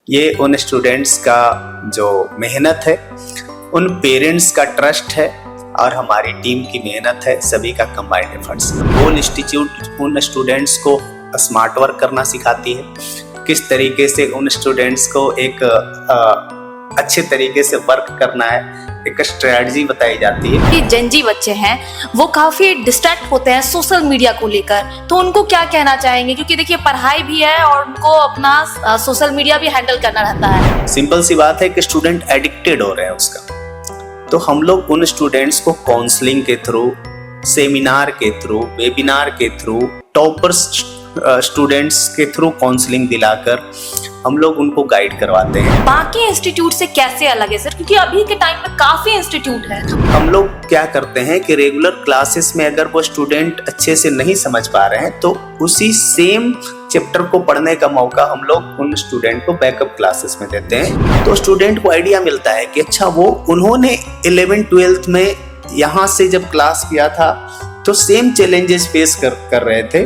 ये उन स्टूडेंट्स का जो मेहनत है, उन पेरेंट्स का ट्रस्ट है और हमारी टीम की मेहनत है, सभी का कंबाइंड एफर्ट्स। गोल इंस्टीट्यूट उन स्टूडेंट्स को स्मार्ट वर्क करना सिखाती है, किस तरीके से उन स्टूडेंट्स को एक अच्छे तरीके से वर्क करना है, एक स्ट्रेटजी बताई जाती है। कि जेनजी बच्चे हैं वो काफी डिस्ट्रैक्ट होते हैं सोशल मीडिया को लेकर, तो उनको क्या कहना चाहेंगे? क्योंकि देखिए पढ़ाई भी है और उनको अपना सोशल मीडिया भी हैंडल करना रहता है। सिंपल सी बात है कि स्टूडेंट एडिक्टेड हो रहे हैं उसका, तो हम लोग उन स्टूडेंट्स को काउंसलिंग के थ्रू, सेमिनार के थ्रू, वेबिनार के थ्रू, टॉपर्स स्टूडेंट्स के थ्रू काउंसलिंग दिलाकर हम लोग उनको गाइड करवाते हैं। बाकी इंस्टीट्यूट से कैसे अलग है सर? क्योंकि अभी के टाइम में काफी इंस्टीट्यूट है। हम लोग क्या करते हैं कि रेगुलर क्लासेस में अगर वो स्टूडेंट अच्छे से नहीं समझ पा रहे हैं तो उसी सेम चैप्टर को पढ़ने का मौका हम लोग उन स्टूडेंट को बैकअप क्लासेस में देते हैं। तो स्टूडेंट को आइडिया मिलता है कि अच्छा वो उन्होंने 11th-12th में यहाँ से जब क्लास किया था तो सेम चैलेंजेस फेस कर रहे थे,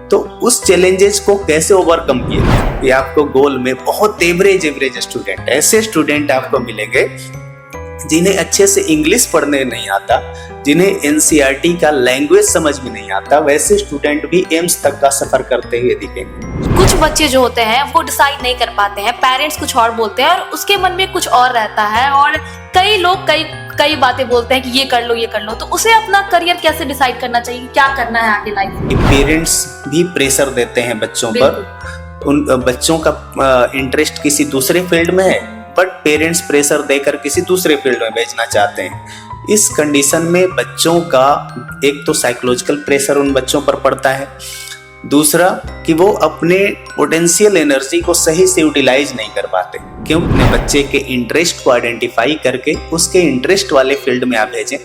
तो उस चैलेंजेस को कैसे ओवरकम किए। ये आपको गोल में बहुत एवरेज स्टूडेंट, ऐसे स्टूडेंट आपको मिलेंगे जिन्हें अच्छे से इंग्लिश पढ़ने नहीं आता, जिन्हें एनसीईआरटी का लैंग्वेज समझ में नहीं आता, वैसे स्टूडेंट भी एम्स तक का सफर करते हुए दिखेंगे। कुछ बच्चे जो होते हैं वो डिसाइड नहीं कर पाते हैं, पेरेंट्स कुछ और बोलते हैं और उसके मन में कुछ और रहता है, और कई लोग कई बातें बोलते हैं कि ये कर लो, तो उसे अपना करियर कैसे डिसाइड करना चाहिए, क्या करना है आगे लाइफ में? पेरेंट्स भी प्रेशर देते हैं बच्चों पर, उन बच्चों का इंटरेस्ट किसी दूसरे फील्ड में है, बट पेरेंट्स प्रेशर देकर किसी दूसरे फील्ड में भेजना चाहते हैं। इस कंडीशन में बच्चों का एक तो साइकोलॉजिकल प्रेशर उन बच्चों पर पड़ता है, दूसरा कि वो अपने पोटेंशियल एनर्जी को सही से यूटिलाइज नहीं कर पाते। क्यों? अपने बच्चे के इंटरेस्ट को आइडेंटिफाई करके उसके इंटरेस्ट वाले फील्ड में आप भेजें।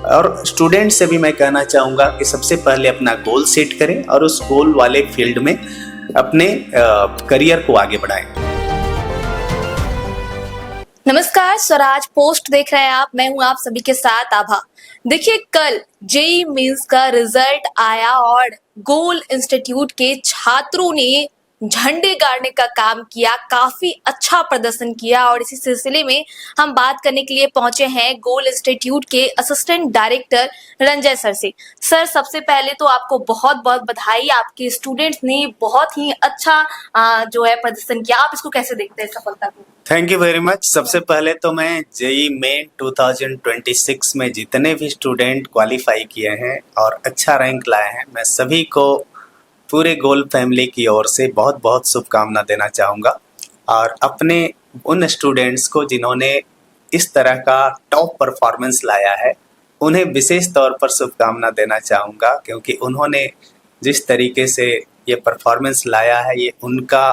और स्टूडेंट से भी मैं कहना चाहूँगा कि सबसे पहले अपना गोल सेट करें और उस गोल वाले फील्ड में अपने करियर को आगे बढ़ाएं। नमस्कार, स्वराज पोस्ट देख रहे हैं आप। मैं हूं आप सभी के साथ आभा। देखिए कल जेईई मेंस का रिजल्ट आया और गोल इंस्टीट्यूट के छात्रों ने झंडे गाड़ने का काम किया, काफी अच्छा प्रदर्शन किया, और इसी सिलसिले में हम बात करने के लिए पहुंचे हैं गोल इंस्टीट्यूट के असिस्टेंट डायरेक्टर रंजय सर से। सर, सबसे पहले तो आपको बहुत बहुत बधाई, आपके स्टूडेंट्स ने बहुत ही अच्छा जो है प्रदर्शन किया। आप इसको कैसे देखते हैं सफलता को? Thank you very much. सबसे पहले तो मैं जेईई मेन 2026 में जितने भी स्टूडेंट क्वालिफाई किए हैं और अच्छा रैंक लाए हैं, मैं सभी को पूरे गोल फैमिली की ओर से बहुत बहुत शुभकामना देना चाहूँगा। और अपने उन स्टूडेंट्स को जिन्होंने इस तरह का टॉप परफॉर्मेंस लाया है, उन्हें विशेष तौर पर शुभकामना देना चाहूँगा, क्योंकि उन्होंने जिस तरीके से ये परफॉर्मेंस लाया है, ये उनका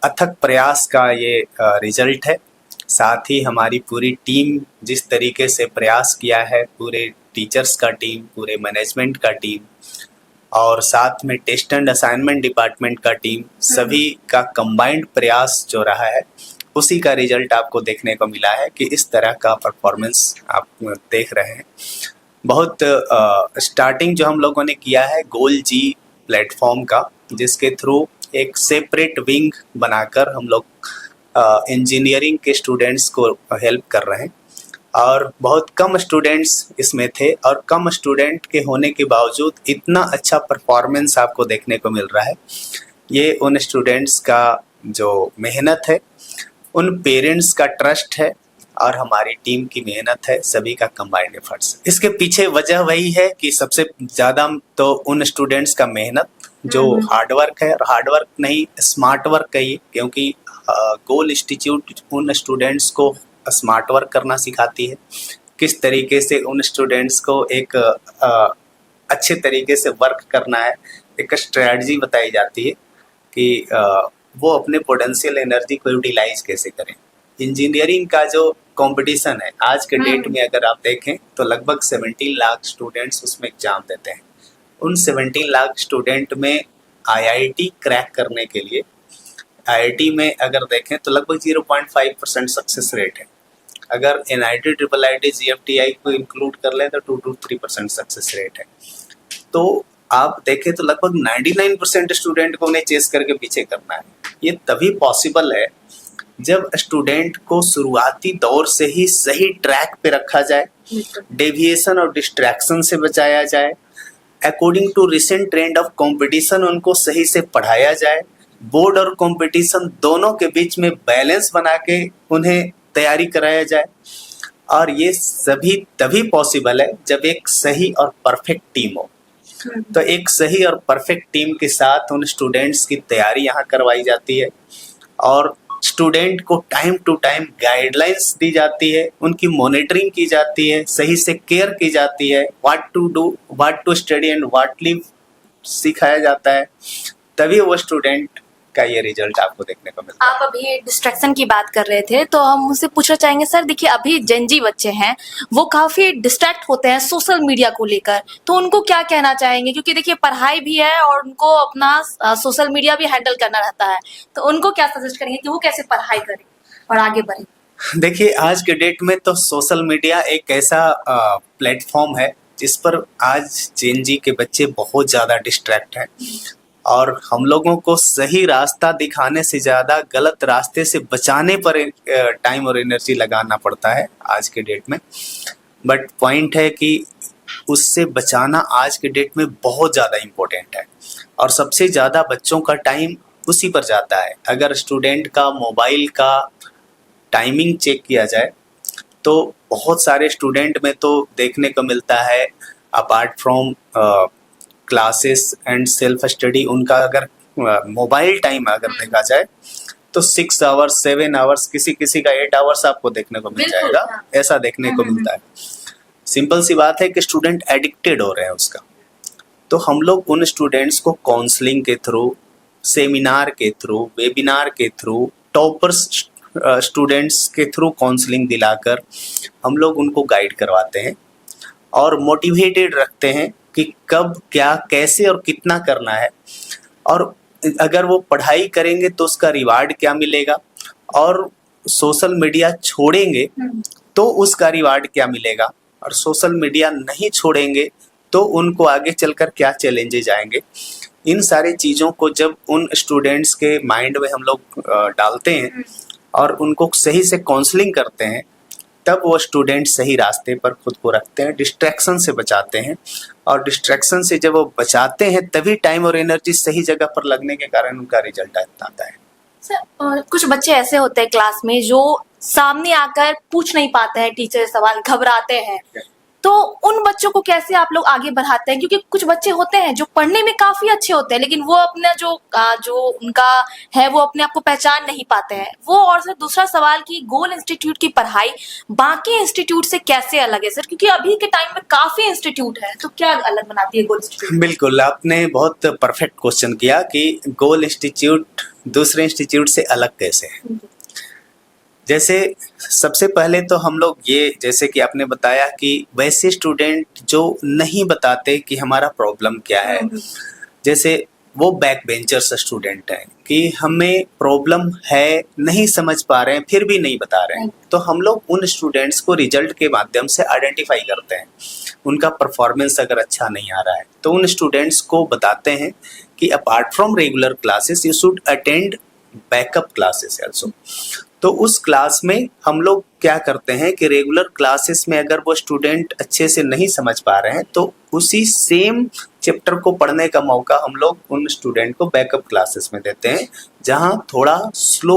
अथक प्रयास का ये रिजल्ट है। साथ ही हमारी पूरी टीम जिस तरीके से प्रयास किया है, पूरे टीचर्स का टीम, पूरे मैनेजमेंट का टीम और साथ में टेस्ट एंड असाइनमेंट डिपार्टमेंट का टीम, सभी का कंबाइंड प्रयास जो रहा है, उसी का रिजल्ट आपको देखने को मिला है कि इस तरह का परफॉर्मेंस आप देख रहे हैं। बहुत स्टार्टिंग जो हम लोगों ने किया है गोल जी प्लेटफॉर्म का, जिसके थ्रू एक सेपरेट विंग बनाकर हम लोग इंजीनियरिंग के स्टूडेंट्स को हेल्प कर रहे हैं, और बहुत कम स्टूडेंट्स इसमें थे, और कम स्टूडेंट के होने के बावजूद इतना अच्छा परफॉर्मेंस आपको देखने को मिल रहा है। ये उन स्टूडेंट्स का जो मेहनत है, उन पेरेंट्स का ट्रस्ट है और हमारी टीम की मेहनत है, सभी का कंबाइंड एफर्ट्स। इसके पीछे वजह वही है कि सबसे ज़्यादा तो उन स्टूडेंट्स का मेहनत जो हार्डवर्क है, और हार्डवर्क नहीं स्मार्ट वर्क कहिए, क्योंकि गोल इंस्टीट्यूट उन स्टूडेंट्स को स्मार्ट वर्क करना सिखाती है, किस तरीके से उन स्टूडेंट्स को एक अच्छे तरीके से वर्क करना है, एक स्ट्रेटजी बताई जाती है कि वो अपने पोटेंशियल एनर्जी को यूटिलाइज कैसे करें। इंजीनियरिंग का जो कंपटीशन है आज के डेट में अगर आप देखें तो लगभग 17 लाख स्टूडेंट्स उसमें एग्जाम देते हैं। उन 17 लाख स्टूडेंट में आईआईटी क्रैक करने के लिए, आईआईटी में अगर देखें तो लगभग 0.5% सक्सेस रेट है। अगर एनआईटी, ट्रिपल आईटी, जीएफटीआई को इंक्लूड कर लें तो 2 to 3% सक्सेस रेट है। तो आप देखें तो लगभग 99% स्टूडेंट को उन्हें चेस करके पीछे करना है। ये तभी पॉसिबल है जब स्टूडेंट को शुरुआती दौर से ही सही ट्रैक पे रखा जाए, डेविएशन और डिस्ट्रैक्शन से बचाया जाए, according to recent trend of competition उनको सही से पढ़ाया जाए, बोर्ड और कंपटीशन दोनों के बीच में बैलेंस बना के उन्हें तैयारी कराया जाए। और ये सभी तभी पॉसिबल है जब एक सही और परफेक्ट टीम हो। तो एक सही और परफेक्ट टीम के साथ उन स्टूडेंट्स की तैयारी यहाँ करवाई जाती है और स्टूडेंट को टाइम टू टाइम गाइडलाइंस दी जाती है, उनकी मॉनिटरिंग की जाती है, सही से केयर की जाती है, what to do, what to study and what leave सिखाया जाता है। तभी वो स्टूडेंट का ये रिजल्ट आपको देखने को मिलता है। आप अभी डिस्ट्रैक्शन की बात कर रहे थे, तो हम उनसे पूछना चाहेंगे सर, देखिए अभी जेनजी बच्चे हैं, वो काफी डिस्ट्रैक्ट होते हैं सोशल मीडिया को लेकर, तो उनको क्या कहना चाहेंगे? क्योंकि देखिए पढ़ाई भी है और उनको अपना सोशल मीडिया भी हैंडल करना रहता है, तो उनको क्या सजेस्ट करेंगे कि वो कैसे पढ़ाई करें और आगे बढ़े? देखिए आज के डेट में तो सोशल मीडिया एक ऐसा प्लेटफॉर्म है जिस पर आज जेनजी के बच्चे बहुत ज़्यादा डिस्ट्रैक्ट हैं और हम लोगों को सही रास्ता दिखाने से ज़्यादा गलत रास्ते से बचाने पर टाइम और एनर्जी लगाना पड़ता है आज के डेट में। बट पॉइंट है कि उससे बचाना आज के डेट में बहुत ज़्यादा इम्पोर्टेंट है और सबसे ज़्यादा बच्चों का टाइम उसी पर जाता है। अगर स्टूडेंट का मोबाइल का टाइमिंग चेक किया जाए तो बहुत सारे स्टूडेंट में तो देखने को मिलता है, apart from classes and self study, उनका अगर मोबाइल टाइम अगर देखा जाए तो 6 आवर्स 7 आवर्स, किसी किसी का 8 आवर्स आपको देखने को मिल जाएगा, ऐसा देखने को मिलता है। सिंपल सी बात है कि स्टूडेंट एडिक्टेड हो रहे हैं उसका। तो हम लोग उन स्टूडेंट्स को काउंसलिंग के थ्रू, सेमिनार के थ्रू, वेबिनार के थ्रू, टॉपर्स स्टूडेंट्स के थ्रू काउंसलिंग दिलाकर हम लोग उनको गाइड करवाते हैं और मोटिवेटेड रखते हैं कि कब क्या कैसे और कितना करना है, और अगर वो पढ़ाई करेंगे तो उसका रिवार्ड क्या मिलेगा, और सोशल मीडिया छोड़ेंगे तो उसका रिवार्ड क्या मिलेगा, और सोशल मीडिया नहीं छोड़ेंगे तो उनको आगे चलकर क्या चैलेंजेस आएंगे। इन सारी चीज़ों को जब उन स्टूडेंट्स के माइंड में हम लोग डालते हैं और उनको सही से काउंसलिंग करते हैं, तब वो स्टूडेंट सही रास्ते पर खुद को रखते हैं, डिस्ट्रैक्शन से बचाते हैं। और डिस्ट्रैक्शन से जब वो बचाते हैं तभी टाइम और एनर्जी सही जगह पर लगने के कारण उनका रिजल्ट आता है। सर कुछ बच्चे ऐसे होते हैं क्लास में जो सामने आकर पूछ नहीं पाते हैं टीचर से सवाल, घबराते हैं, तो उन बच्चों को कैसे आप लोग आगे बढ़ाते हैं? क्योंकि कुछ बच्चे होते हैं जो पढ़ने में काफी अच्छे होते हैं लेकिन वो अपना जो उनका है वो अपने आप को पहचान नहीं पाते हैं वो। और सर दूसरा सवाल कि गोल इंस्टीट्यूट की पढ़ाई बाकी इंस्टीट्यूट से कैसे अलग है सर? क्योंकि अभी के टाइम में काफी इंस्टीट्यूट है, तो क्या अलग बनाती है गोल इंस्टीट्यूट? बिल्कुल, आपने बहुत परफेक्ट क्वेश्चन किया कि गोल इंस्टीट्यूट दूसरे इंस्टीट्यूट से अलग कैसे है। जैसे सबसे पहले तो हम लोग ये, जैसे कि आपने बताया कि वैसे स्टूडेंट जो नहीं बताते कि हमारा प्रॉब्लम क्या है, जैसे वो बैक बेंचर्स स्टूडेंट हैं कि हमें प्रॉब्लम है, नहीं समझ पा रहे हैं, फिर भी नहीं बता रहे हैं, तो हम लोग उन स्टूडेंट्स को रिजल्ट के माध्यम से आइडेंटिफाई करते हैं। उनका परफॉर्मेंस अगर अच्छा नहीं आ रहा है तो उन स्टूडेंट्स को बताते हैं कि apart from regular classes you should attend backup classes also. तो उस क्लास में हम लोग क्या करते हैं कि रेगुलर क्लासेस में अगर वो स्टूडेंट अच्छे से नहीं समझ पा रहे हैं तो उसी सेम चैप्टर को पढ़ने का मौका हम लोग उन स्टूडेंट को बैकअप क्लासेस में देते हैं, जहां थोड़ा स्लो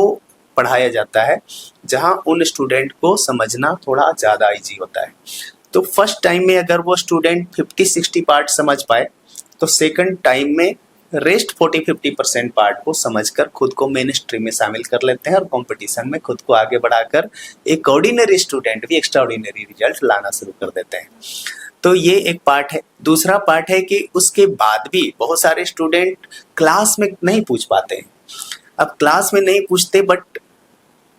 पढ़ाया जाता है, जहां उन स्टूडेंट को समझना थोड़ा ज़्यादा ईजी होता है। तो फर्स्ट टाइम में अगर वो स्टूडेंट 50-60 पार्ट समझ पाए तो सेकंड टाइम में रेस्ट 40-50% पार्ट को समझकर खुद को मेन स्ट्रीम में शामिल कर लेते हैं और कंपटीशन में खुद को आगे बढ़ाकर एक ऑर्डिनरी स्टूडेंट भी एक्स्ट्रा ऑर्डिनरी रिजल्ट लाना शुरू कर देते हैं। तो ये एक पार्ट है। दूसरा पार्ट है कि उसके बाद भी बहुत सारे स्टूडेंट क्लास में नहीं पूछ पाते हैं। अब क्लास में नहीं पूछते बट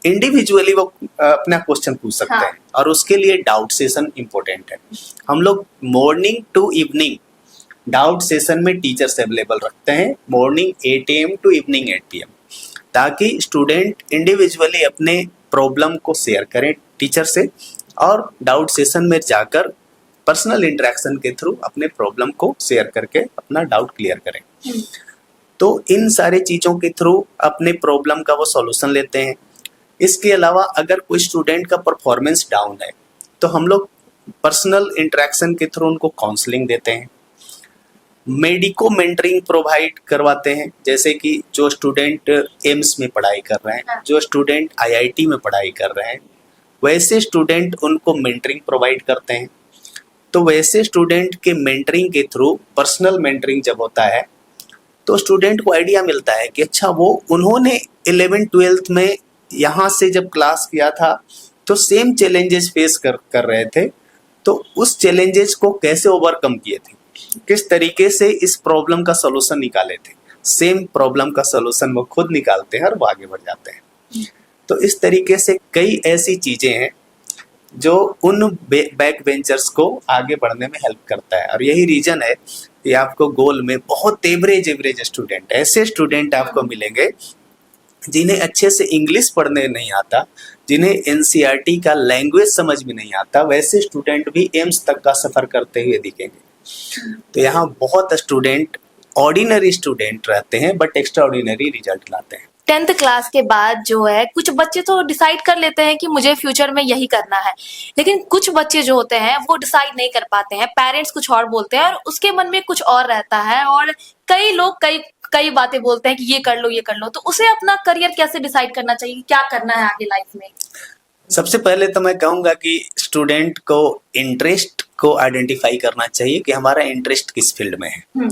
इंडिविजुअली वो अपना क्वेश्चन पूछ सकते हैं और उसके लिए डाउट सेशन इम्पोर्टेंट है। हम लोग morning to evening doubt session में टीचर्स अवेलेबल रखते हैं, morning 8 AM to evening 8 PM, ताकि स्टूडेंट इंडिविजुअली अपने प्रॉब्लम को शेयर करें टीचर से और डाउट सेशन में जाकर पर्सनल इंटरेक्शन के थ्रू अपने प्रॉब्लम को शेयर करके अपना डाउट क्लियर करें। तो इन सारी चीज़ों के थ्रू अपने प्रॉब्लम का वो सॉल्यूशन लेते हैं। इसके अलावा अगर कोई स्टूडेंट का परफॉर्मेंस डाउन है तो हम लोग पर्सनल इंटरेक्शन के थ्रू उनको काउंसलिंग देते हैं, मेडिको मेंटरिंग प्रोवाइड करवाते हैं। जैसे कि जो स्टूडेंट एम्स में पढ़ाई कर रहे हैं, जो स्टूडेंट आईआईटी में पढ़ाई कर रहे हैं, वैसे स्टूडेंट उनको मेंटरिंग प्रोवाइड करते हैं। तो वैसे स्टूडेंट के मेंटरिंग के थ्रू पर्सनल मेंटरिंग जब होता है तो स्टूडेंट को आइडिया मिलता है कि अच्छा वो उन्होंने 11th-12th में यहाँ से जब क्लास किया था तो सेम चैलेंजेस फेस कर रहे थे, तो उस चैलेंजेस को कैसे ओवरकम किए थे, किस तरीके से इस प्रॉब्लम का सलूशन निकाले थे। सेम प्रॉब्लम का सलूशन वो खुद निकालते हैं और वो आगे बढ़ जाते हैं। तो इस तरीके से कई ऐसी चीजें हैं जो उन बैक बेंचर्स को आगे बढ़ने में हेल्प करता है। और यही रीजन है कि आपको गोल में बहुत एवरेज स्टूडेंट, ऐसे स्टूडेंट आपको मिलेंगे जिन्हें अच्छे से इंग्लिश पढ़ने नहीं आता, जिन्हें एनसीईआरटी का लैंग्वेज समझ में नहीं आता, वैसे स्टूडेंट भी एम्स तक का सफर करते हुए दिखेंगे। तो यहाँ बहुत स्टूडेंट ऑर्डिनरी स्टूडेंट रहते हैं बट एक्स्ट्रा ऑर्डिनरी रिजल्ट लाते हैं। 10th क्लास के बाद जो है कुछ बच्चे तो डिसाइड कर लेते हैं कि मुझे फ्यूचर में यही करना है, लेकिन कुछ बच्चे जो होते हैं वो डिसाइड नहीं कर पाते हैं। पेरेंट्स कुछ और बोलते हैं और उसके मन में कुछ और रहता है, और कई लोग कई बातें बोलते हैं कि ये कर लो। तो उसे अपना करियर कैसे डिसाइड करना चाहिए, क्या करना है आगे लाइफ में? सबसे पहले तो मैं कहूँगा कि स्टूडेंट को इंटरेस्ट को आइडेंटिफाई करना चाहिए कि हमारा इंटरेस्ट किस फील्ड में है।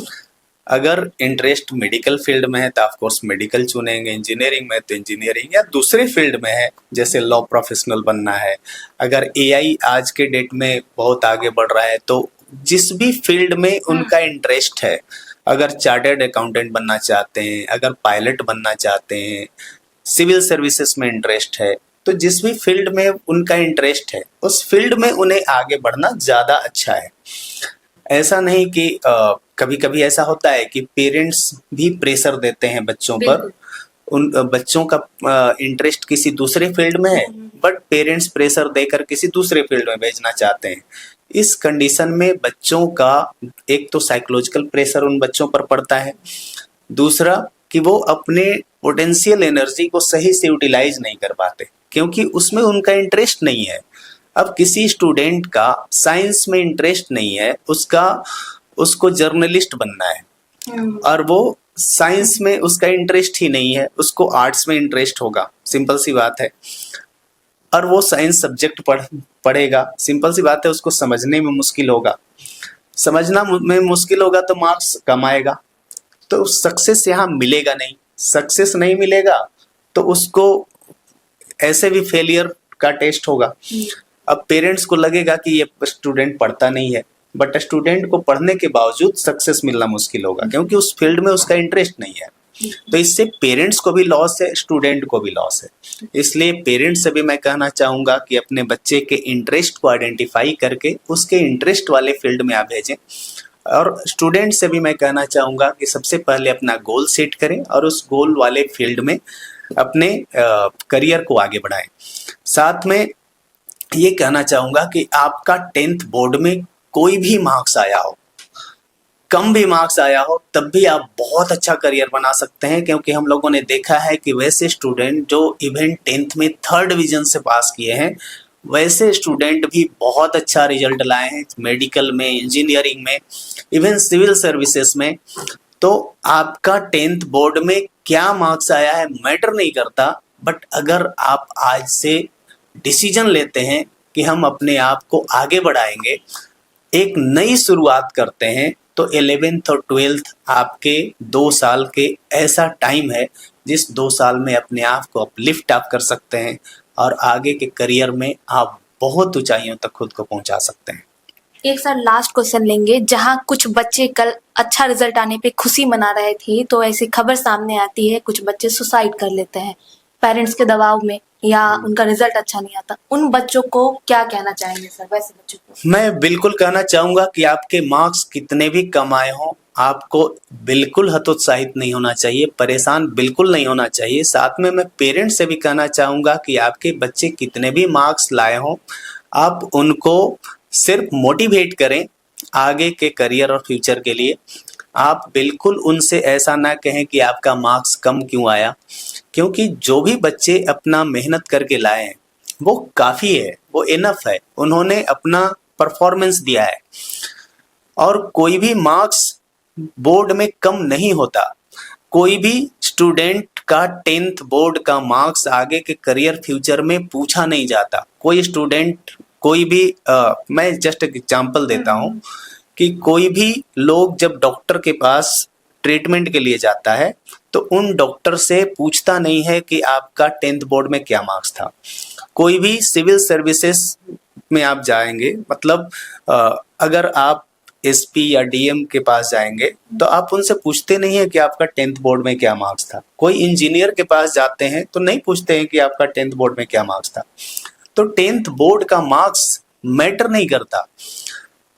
अगर इंटरेस्ट मेडिकल फील्ड में है तो ऑफकोर्स मेडिकल चुनेंगे, इंजीनियरिंग में तो इंजीनियरिंग, या दूसरे फील्ड में है जैसे लॉ प्रोफेशनल बनना है। अगर एआई आज के डेट में बहुत आगे बढ़ रहा है तो जिस भी फील्ड में उनका इंटरेस्ट है, अगर चार्टर्ड अकाउंटेंट बनना चाहते हैं, अगर पायलट बनना चाहते हैं, सिविल सर्विसेज में इंटरेस्ट है, तो जिस भी फील्ड में उनका इंटरेस्ट है उस फील्ड में उन्हें आगे बढ़ना ज़्यादा अच्छा है। ऐसा नहीं कि कभी कभी ऐसा होता है कि पेरेंट्स भी प्रेशर देते हैं बच्चों पर, उन बच्चों का इंटरेस्ट किसी दूसरे फील्ड में है बट पेरेंट्स प्रेशर देकर किसी दूसरे फील्ड में भेजना चाहते हैं। इस कंडीशन में बच्चों का एक तो साइकोलॉजिकल प्रेशर उन बच्चों पर पड़ता है, दूसरा कि वो अपने पोटेंशियल एनर्जी को सही से यूटिलाइज नहीं कर पाते क्योंकि उसमें उनका इंटरेस्ट नहीं है। अब किसी स्टूडेंट का साइंस में इंटरेस्ट नहीं है, उसको जर्नलिस्ट बनना है और वो साइंस में उसका इंटरेस्ट ही नहीं है, उसको आर्ट्स में इंटरेस्ट होगा, सिंपल सी बात है। और वो साइंस सब्जेक्ट पढ़ेगा, सिंपल सी बात है, उसको समझने में मुश्किल होगा, समझना में मुश्किल होगा तो मार्क्स कम आएगा, तो सक्सेस यहाँ मिलेगा नहीं। सक्सेस नहीं मिलेगा तो उसको ऐसे भी फेलियर का टेस्ट होगा। अब पेरेंट्स को लगेगा कि ये स्टूडेंट पढ़ता नहीं है, बट स्टूडेंट को पढ़ने के बावजूद सक्सेस मिलना मुश्किल होगा क्योंकि उस फील्ड में उसका इंटरेस्ट नहीं है। तो इससे पेरेंट्स को भी लॉस है, स्टूडेंट को भी लॉस है। इसलिए पेरेंट्स से भी मैं कहना चाहूँगा कि अपने बच्चे के इंटरेस्ट को आइडेंटिफाई करके उसके इंटरेस्ट वाले फील्ड में आप भेजें। और स्टूडेंट से भी मैं कहना चाहूँगा कि सबसे पहले अपना गोल सेट करें और उस गोल वाले फील्ड में अपने करियर को आगे बढ़ाएं। साथ में ये कहना चाहूँगा कि आपका 10th बोर्ड में कोई भी मार्क्स आया हो, कम भी मार्क्स आया हो, तब भी आप बहुत अच्छा करियर बना सकते हैं क्योंकि हम लोगों ने देखा है कि वैसे स्टूडेंट जो इवन 10th में 3rd डिवीजन से पास किए हैं, वैसे स्टूडेंट भी बहुत अच्छा रिजल्ट लाए हैं मेडिकल में, इंजीनियरिंग में, इवन सिविल सर्विसेज में। तो आपका 10th बोर्ड में क्या मार्क्स आया है मैटर नहीं करता, बट अगर आप आज से डिसीजन लेते हैं कि हम अपने आप को आगे बढ़ाएंगे, एक नई शुरुआत करते हैं, तो 11th और 12th आपके 2 साल के ऐसा टाइम है जिस 2 साल में अपने आप को अपलिफ्ट आप कर सकते हैं और आगे के करियर में आप बहुत ऊंचाइयों तक खुद को पहुंचा सकते हैं। एक सर लास्ट क्वेश्चन लेंगे, जहां कुछ बच्चे कल अच्छा रिजल्ट आने पे खुशी मना रहे थे तो ऐसी खबर सामने आती है कुछ बच्चे सुसाइड कर लेते हैं पेरेंट्स के दबाव में या उनका रिजल्ट अच्छा नहीं आता, उन बच्चों को क्या कहना चाहेंगे सर? वैसे बच्चों को मैं बिल्कुल कहना चाहूंगा कि आपके मार्क्स कितने भी कम आए हों, आपको बिल्कुल हतोत्साहित नहीं होना चाहिए, परेशान बिल्कुल नहीं होना चाहिए। साथ में मैं पेरेंट्स से भी कहना चाहूंगा कि आपके बच्चे कितने भी मार्क्स लाए हों, आप उनको सिर्फ मोटिवेट करें आगे के करियर और फ्यूचर के लिए। आप बिल्कुल उनसे ऐसा ना कहें कि आपका मार्क्स कम क्यों आया, क्योंकि जो भी बच्चे अपना मेहनत करके लाए हैं वो काफ़ी है, वो इनफ है, उन्होंने अपना परफॉर्मेंस दिया है। और कोई भी मार्क्स बोर्ड में कम नहीं होता। कोई भी स्टूडेंट का 10th बोर्ड का मार्क्स आगे के करियर फ्यूचर में पूछा नहीं जाता। कोई स्टूडेंट कोई भी मैं जस्ट एक एग्जांपल देता हूँ कि कोई भी लोग जब डॉक्टर के पास ट्रीटमेंट के लिए जाता है तो उन डॉक्टर से पूछता नहीं है कि आपका 10th बोर्ड में क्या मार्क्स था। कोई भी सिविल सर्विसेज में आप जाएंगे, मतलब अगर आप एसपी या डीएम के पास जाएंगे तो आप उनसे पूछते नहीं है कि आपका 10th बोर्ड में क्या मार्क्स था। कोई इंजीनियर के पास जाते हैं तो नहीं पूछते हैं कि आपका 10th बोर्ड में क्या मार्क्स था। तो 10th बोर्ड का मार्क्स मैटर नहीं करता।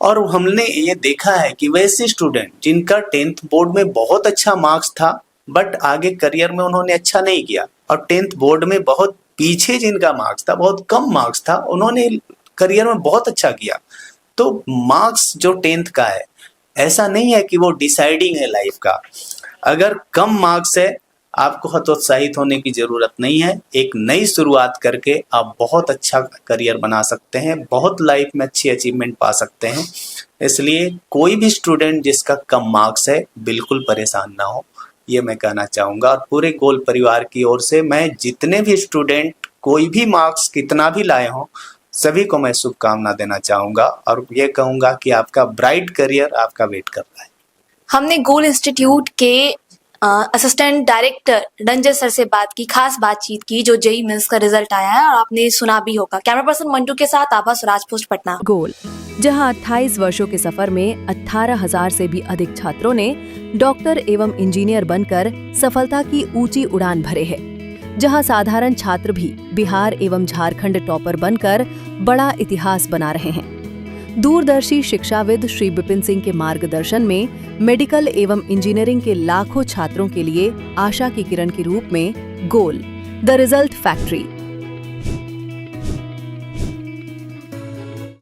और हमने ये देखा है कि वैसे स्टूडेंट जिनका 10th बोर्ड में बहुत अच्छा मार्क्स था बट आगे करियर में उन्होंने अच्छा नहीं किया, और 10th बोर्ड में बहुत पीछे जिनका मार्क्स था, बहुत कम मार्क्स था, उन्होंने करियर में बहुत अच्छा किया। तो मार्क्स जो 10th का है ऐसा नहीं है कि वो डिसाइडिंग है लाइफ का। अगर कम मार्क्स है आपको हतोत्साहित होने की ज़रूरत नहीं है। एक नई शुरुआत करके आप बहुत अच्छा करियर बना सकते हैं, बहुत लाइफ में अच्छी अचीवमेंट पा सकते हैं। इसलिए कोई भी स्टूडेंट जिसका कम मार्क्स है बिल्कुल परेशान ना हो, ये मैं कहना चाहूँगा। और पूरे गोल परिवार की ओर से मैं जितने भी स्टूडेंट कोई भी मार्क्स कितना भी लाए हों सभी को मैं शुभकामना देना चाहूँगा और ये कहूँगा कि आपका ब्राइट करियर आपका वेट कर रहा है। हमने गोल इंस्टीट्यूट के असिस्टेंट डायरेक्टर रंजन सर से बात की, खास बातचीत की जो जेईई मेंस का रिजल्ट आया है और आपने सुना भी होगा। कैमरा पर्सन मंटू के साथ आभा, स्वराज पोस्ट, पटना। गोल, जहां 28 वर्षों के सफर में 18,000 से भी अधिक छात्रों ने डॉक्टर एवं इंजीनियर बनकर सफलता की ऊंची उड़ान भरे है, जहां साधारण छात्र भी बिहार एवं झारखंड टॉपर बनकर बड़ा इतिहास बना रहे हैं। दूरदर्शी शिक्षाविद श्री विपिन सिंह के मार्गदर्शन में मेडिकल एवं इंजीनियरिंग के लाखों छात्रों के लिए आशा की किरण के रूप में गोल, द रिजल्ट फैक्ट्री